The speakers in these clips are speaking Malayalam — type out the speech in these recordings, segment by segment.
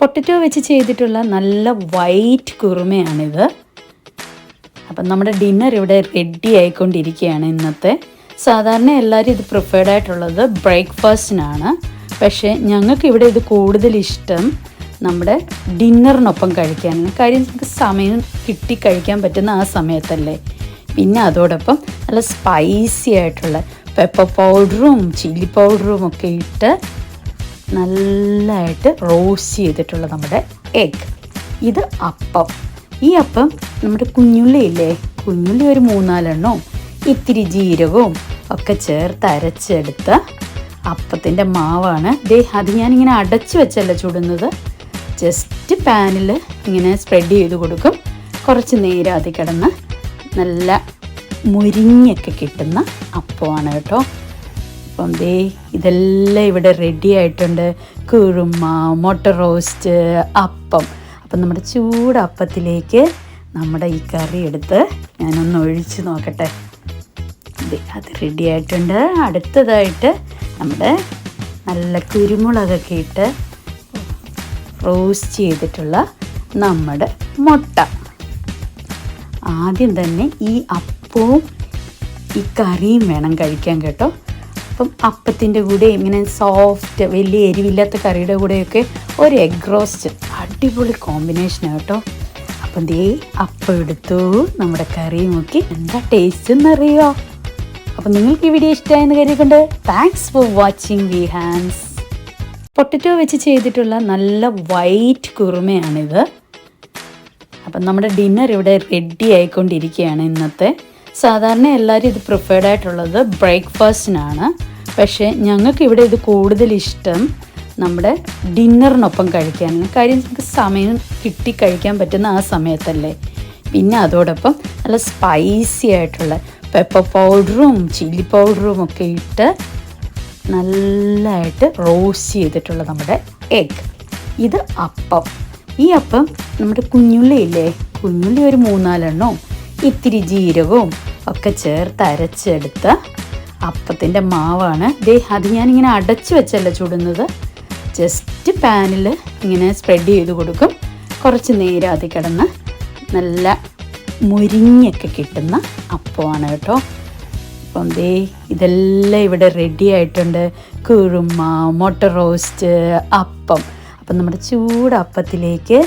പൊട്ടറ്റോ വെച്ച് ചെയ്തിട്ടുള്ള നല്ല വൈറ്റ് കുറുമയാണിത്. അപ്പം നമ്മുടെ ഡിന്നർ ഇവിടെ റെഡി ആയിക്കൊണ്ടിരിക്കുകയാണ് ഇന്നത്തെ. സാധാരണ എല്ലാവരും ഇത് പ്രിഫേർഡ് ആയിട്ടുള്ളത് ബ്രേക്ക്ഫാസ്റ്റിനാണ്. പക്ഷേ ഞങ്ങൾക്ക് ഇവിടെ ഇത് കൂടുതൽ ഇഷ്ടം നമ്മുടെ ഡിന്നറിനൊപ്പം കഴിക്കാനാണ്. കാര്യം നമുക്ക് സമയം കിട്ടി കഴിക്കാൻ പറ്റുന്ന ആ സമയത്തല്ലേ. പിന്നെ അതോടൊപ്പം നല്ല സ്പൈസി ആയിട്ടുള്ള പെപ്പർ പൗഡറും ചില്ലി പൗഡറും ഒക്കെ ഇട്ട് നല്ലതായിട്ട് റോസ്റ്റ് ചെയ്തിട്ടുള്ള നമ്മുടെ എഗ്. ഇത് അപ്പം. ഈ അപ്പം നമ്മുടെ കുഞ്ഞുള്ളിയില്ലേ, കുഞ്ഞുള്ളി ഒരു 3-4 ഇത്തിരി ജീരകവും ഒക്കെ ചേർത്ത് അരച്ചെടുത്ത അപ്പത്തിൻ്റെ മാവാണ്. അത് ഞാനിങ്ങനെ അടച്ചു വെച്ചല്ല ചുടുന്നത്, ജസ്റ്റ് പാനിൽ ഇങ്ങനെ സ്പ്രെഡ് ചെയ്ത് കൊടുക്കും. കുറച്ച് നേരം അതിൽ കിടന്ന് നല്ല മുരിഞ്ഞൊക്കെ കിട്ടുന്ന അപ്പമാണ് കേട്ടോ. അപ്പം ഇതെല്ലാം ഇവിടെ റെഡി ആയിട്ടുണ്ട്. കുറുമ, മുട്ട റോസ്റ്റ്, അപ്പം. അപ്പം നമ്മുടെ ചൂടപ്പത്തിലേക്ക് നമ്മുടെ ഈ കറി എടുത്ത് ഞാനൊന്ന് ഒഴിച്ച് നോക്കട്ടെ. അത് റെഡി ആയിട്ടുണ്ട്. അടുത്തതായിട്ട് നമ്മുടെ നല്ല കുരുമുളകൊക്കെ ഇട്ട് റോസ്റ്റ് ചെയ്തിട്ടുള്ള നമ്മുടെ മുട്ട. ആദ്യം തന്നെ ഈ അപ്പവും ഈ കറിയും വേണം കഴിക്കാൻ കേട്ടോ. അപ്പം അപ്പത്തിൻ്റെ കൂടെ ഇങ്ങനെ സോഫ്റ്റ് വലിയ എരിവില്ലാത്ത കറിയുടെ കൂടെയൊക്കെ ഒരു എഗ് റോസ്റ്റ് അടിപൊളി കോമ്പിനേഷനാണ് കേട്ടോ. അപ്പം അപ്പം എടുത്തു, നമ്മുടെ കറി നോക്കി എന്താ ടേസ്റ്റ് എന്നറിയോ. അപ്പം നിങ്ങൾക്ക് ഈ വീഡിയോ ഇഷ്ടമായെന്ന് കരുതിക്കൊണ്ട് താങ്ക്സ് ഫോർ വാച്ചിങ് വിഹാൻസ്. പൊട്ടറ്റോ വെച്ച് ചെയ്തിട്ടുള്ള നല്ല വൈറ്റ് കുറുമയാണിത്. അപ്പം നമ്മുടെ ഡിന്നർ ഇവിടെ റെഡി ആയിക്കൊണ്ടിരിക്കുകയാണ് ഇന്നത്തെ. സാധാരണ എല്ലാവരും ഇത് പ്രിഫേർഡ് ആയിട്ടുള്ളത് ബ്രേക്ക്ഫാസ്റ്റിനാണ്. പക്ഷേ ഞങ്ങൾക്ക് ഇവിടെ ഇത് കൂടുതൽ ഇഷ്ടം നമ്മുടെ ഡിന്നറിനൊപ്പം കഴിക്കാനാണ്. കാര്യം നമുക്ക് സമയം കിട്ടി കഴിക്കാൻ പറ്റുന്ന ആ സമയത്തല്ലേ. പിന്നെ അതോടൊപ്പം നല്ല സ്പൈസി ആയിട്ടുള്ള പെപ്പർ പൗഡറും ചില്ലി പൗഡറും ഒക്കെ ഇട്ട് നല്ലതായിട്ട് റോസ്റ്റ് ചെയ്തിട്ടുള്ള നമ്മുടെ എഗ്. ഇത് അപ്പം. ഈ അപ്പം നമ്മുടെ കുഞ്ഞുള്ളിയില്ലേ, കുഞ്ഞുള്ളി ഒരു 3-4 ഇത്തിരി ജീരകവും ഒക്കെ ചേർത്ത് അരച്ചെടുത്ത അപ്പത്തിൻ്റെ മാവാണ്. അത് ഞാനിങ്ങനെ അടച്ചു വെച്ചല്ല ചുടുന്നത്, ജസ്റ്റ് പാനിൽ ഇങ്ങനെ സ്പ്രെഡ് ചെയ്ത് കൊടുക്കും. കുറച്ച് നേരം അതിൽ കിടന്ന് നല്ല മുരിഞ്ഞൊക്കെ കിട്ടുന്ന അപ്പമാണ് കേട്ടോ. അപ്പം ഇതെല്ലാം ഇവിടെ റെഡി ആയിട്ടുണ്ട്. കുറുമ, മുട്ട റോസ്റ്റ്, അപ്പം. അപ്പം നമ്മുടെ ചൂടപ്പത്തിലേക്ക്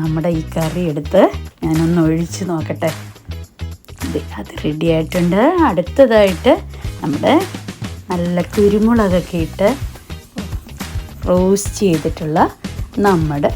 നമ്മുടെ ഈ കറി എടുത്ത് ഞാനൊന്ന് ഒഴിച്ച് നോക്കട്ടെ. അത് റെഡി ആയിട്ടുണ്ട്. അടുത്തതായിട്ട് നമ്മുടെ നല്ല കുരുമുളകൊക്കെ ഇട്ട് റോസ്റ്റ് ചെയ്തിട്ടുള്ള നമ്മുടെ